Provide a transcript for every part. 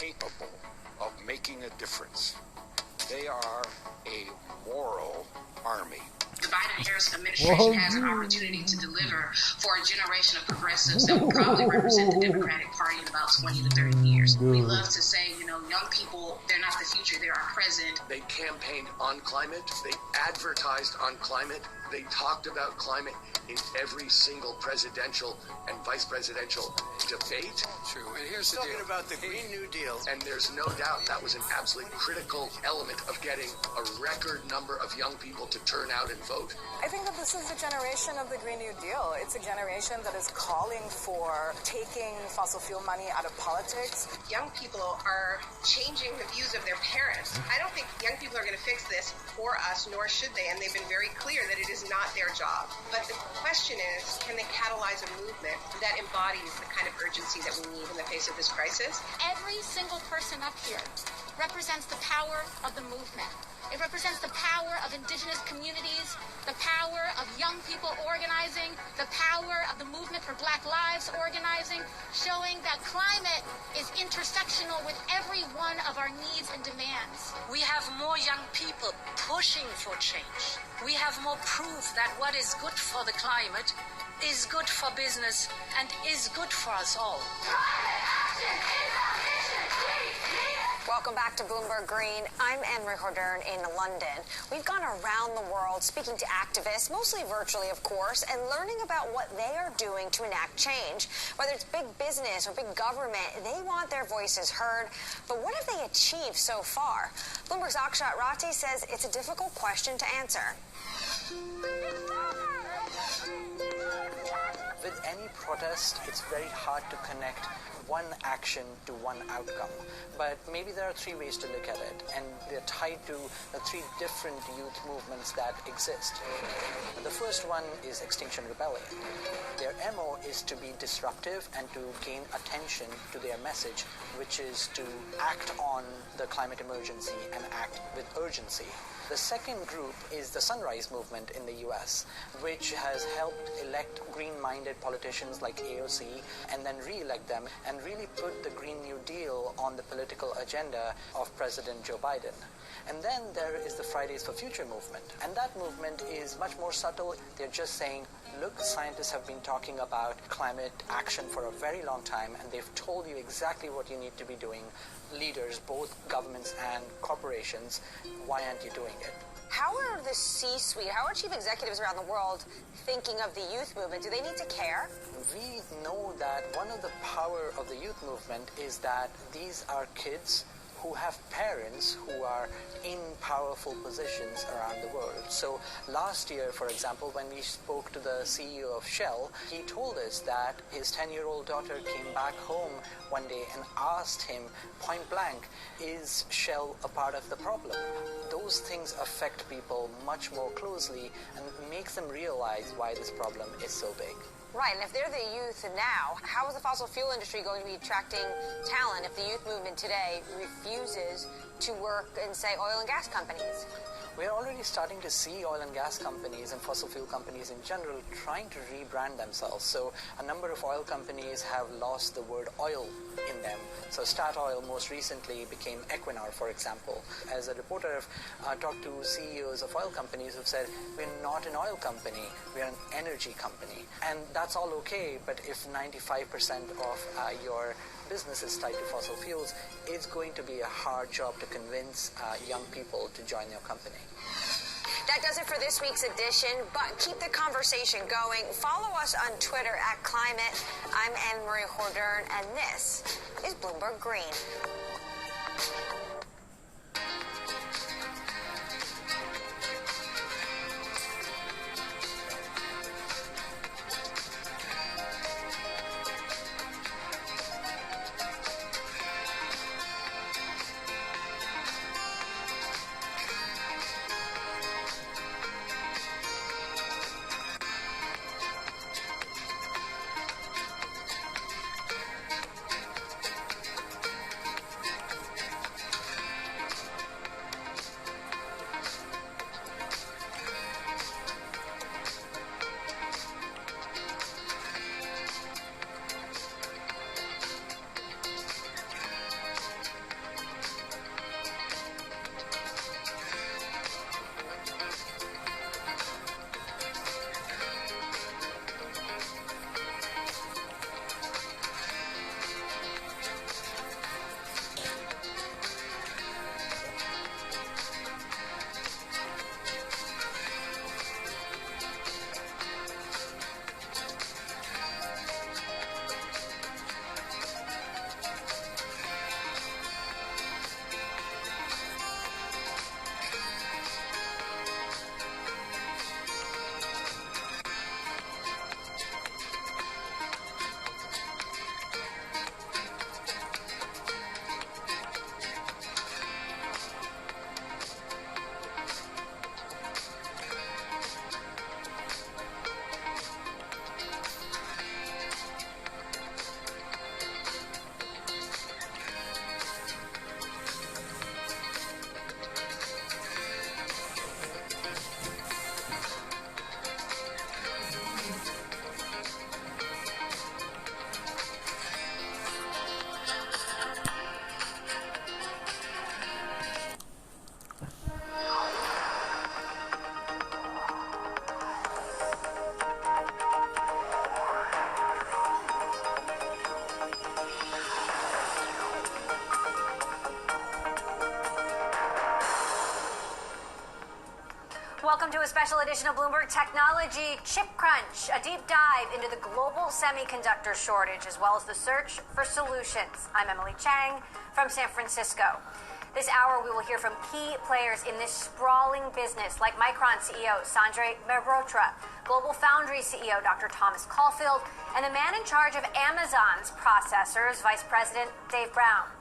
capable of making a difference. They are a moral army. The Biden-Harris administration has an opportunity to deliver for a generation of progressives that will probably represent the Democratic Party in about 20 to 30 years. We love to say, young people, they're not the future, they're our present. They campaigned on climate. They advertised on climate. They talked about climate in every single presidential and vice presidential debate. True. And here's the deal. Talking about the Green New Deal. And there's no doubt that was an absolutely critical element of getting a record number of young people to turn out and vote. I think that this is the generation of the Green New Deal. It's a generation that is calling for taking fossil fuel money out of politics. Young people are changing the views of their parents. I don't think young people are going to fix this for us, nor should they, and they've been very clear that it is not their job. But the question is, can they catalyze a movement that embodies the kind of urgency that we need in the face of this crisis? Every single person up here represents the power of the movement. It represents the power of indigenous communities, the power of young people organizing, the power of the movement for Black Lives organizing, showing that climate is intersectional with every one of our needs and demands. We have more young people pushing for change. We have more proof that what is good for the climate is good for business and is good for us all. Welcome back to Bloomberg Green. I'm Anne-Marie Hordern in London. We've gone around the world speaking to activists, mostly virtually, of course, and learning about what they are doing to enact change. Whether it's big business or big government, they want their voices heard. But what have they achieved so far? Bloomberg's Akshat Rati says it's a difficult question to answer. With any protest, it's very hard to connect one action to one outcome. But maybe there are three ways to look at it, and they're tied to the three different youth movements that exist. The first one is Extinction Rebellion. Their MO is to be disruptive and to gain attention to their message, which is to act on the climate emergency and act with urgency. The second group is the Sunrise Movement in the US, which has helped elect green-minded politicians like AOC and then re-elect them and really put the Green New Deal on the political agenda of President Joe Biden. And then there is the Fridays for Future movement. And that movement is much more subtle. They're just saying, look, scientists have been talking about climate action for a very long time, and they've told you exactly what you need to be doing. Leaders, both governments and corporations, why aren't you doing it? How are the C-suite, how are chief executives around the world thinking of the youth movement? Do they need to care? We know that one of the power of the youth movement is that these are kids who have parents who are in powerful positions around the world. So last year, for example, when we spoke to the CEO of Shell, he told us that his 10-year-old daughter came back home one day and asked him point blank, is Shell a part of the problem? Those things affect people much more closely and makes them realize why this problem is so big. Right, and if they're the youth now, how is the fossil fuel industry going to be attracting talent if the youth movement today refuses to work in, say, oil and gas companies? We're already starting to see oil and gas companies and fossil fuel companies in general trying to rebrand themselves. So a number of oil companies have lost the word oil in them. So Statoil most recently became Equinor, for example. As a reporter, I've talked to CEOs of oil companies who've said, we're not an oil company, we're an energy company. And that's all okay, but if 95% of your business is tied to fossil fuels, it's going to be a hard job to convince young people to join your company. That does it for this week's edition, but keep the conversation going. Follow us on Twitter @Climate. I'm Anne-Marie Hordern, and this is Bloomberg Green. welcome to a special edition of Bloomberg Technology Chip Crunch, a deep dive into the global semiconductor shortage as well as the search for solutions. I'm Emily Chang from San Francisco. This hour, we will hear from key players in this sprawling business, like Micron CEO Sanjay Mehrotra, Global Foundry CEO Dr. Thomas Caulfield, and the man in charge of Amazon's processors, Vice President Dave Brown.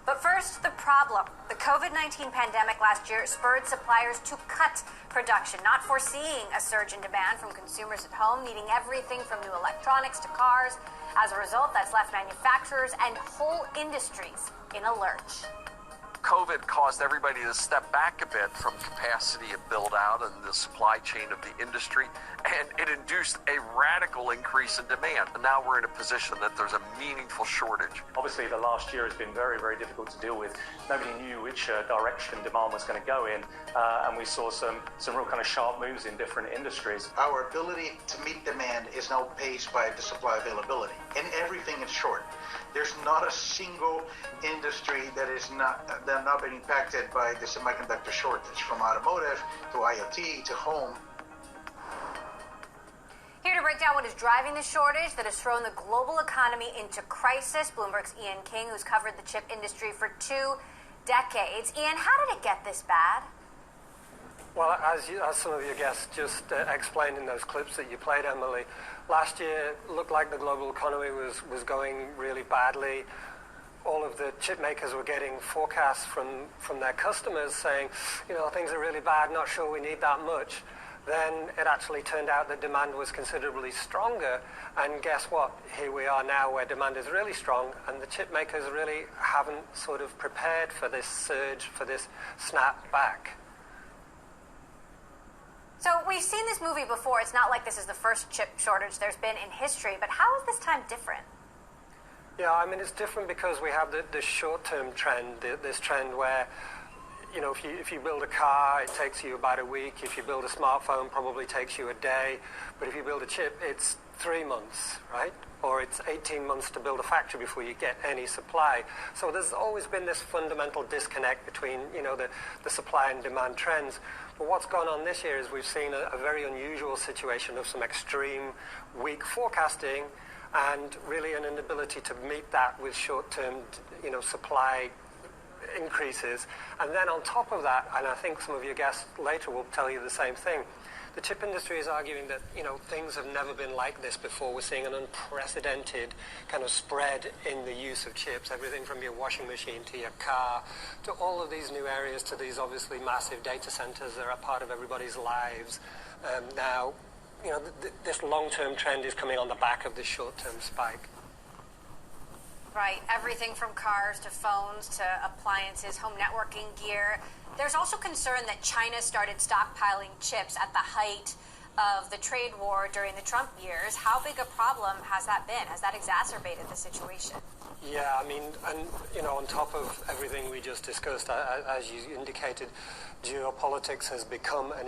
But first, the problem. The COVID-19 pandemic last year spurred suppliers to cut production, not foreseeing a surge in demand from consumers at home, needing everything from new electronics to cars. As a result, that's left manufacturers and whole industries in a lurch. COVID caused everybody to step back a bit from capacity of build out and the supply chain of the industry, and it induced a radical increase in demand. And now we're in a position that there's a meaningful shortage. Obviously, the last year has been very, very difficult to deal with. Nobody knew which direction demand was going to go in, and we saw some real kind of sharp moves in different industries. Our ability to meet demand is now paced by the supply availability, and everything is short. There's not a single industry that is not been impacted by the semiconductor shortage, from automotive to IoT to home. Here to break down what is driving the shortage that has thrown the global economy into crisis, Bloomberg's Ian King, who's covered the chip industry for 2 decades. Ian, how did it get this bad? Well, as some of your guests just explained in those clips that you played, Emily, last year looked like the global economy was going really badly. All of the chip makers were getting forecasts from their customers saying, things are really bad, not sure we need that much. Then it actually turned out that demand was considerably stronger. And guess what? Here we are now where demand is really strong, and the chip makers really haven't sort of prepared for this surge, for this snap back. So we've seen this movie before. It's not like this is the first chip shortage there's been in history, but how is this time different? Yeah, I mean, it's different because we have the short-term trend, this trend where, if you build a car, it takes you about a week. If you build a smartphone, probably takes you a day. But if you build a chip, it's 3 months, right? Or it's 18 months to build a factory before you get any supply. So there's always been this fundamental disconnect between, the supply and demand trends. But what's gone on this year is we've seen a very unusual situation of some extreme weak forecasting and really an inability to meet that with short-term, supply increases. And then on top of that, and I think some of your guests later will tell you the same thing, the chip industry is arguing that, things have never been like this before. We're seeing an unprecedented kind of spread in the use of chips, everything from your washing machine to your car, to all of these new areas, to these obviously massive data centers that are part of everybody's lives. Now, this long-term trend is coming on the back of this short-term spike. Right, everything from cars to phones to appliances, home networking gear. There's also concern that China started stockpiling chips at the height of the trade war during the Trump years. How big a problem has that been? Has that exacerbated the situation? Yeah, I mean, and, on top of everything we just discussed, as you indicated, geopolitics has become an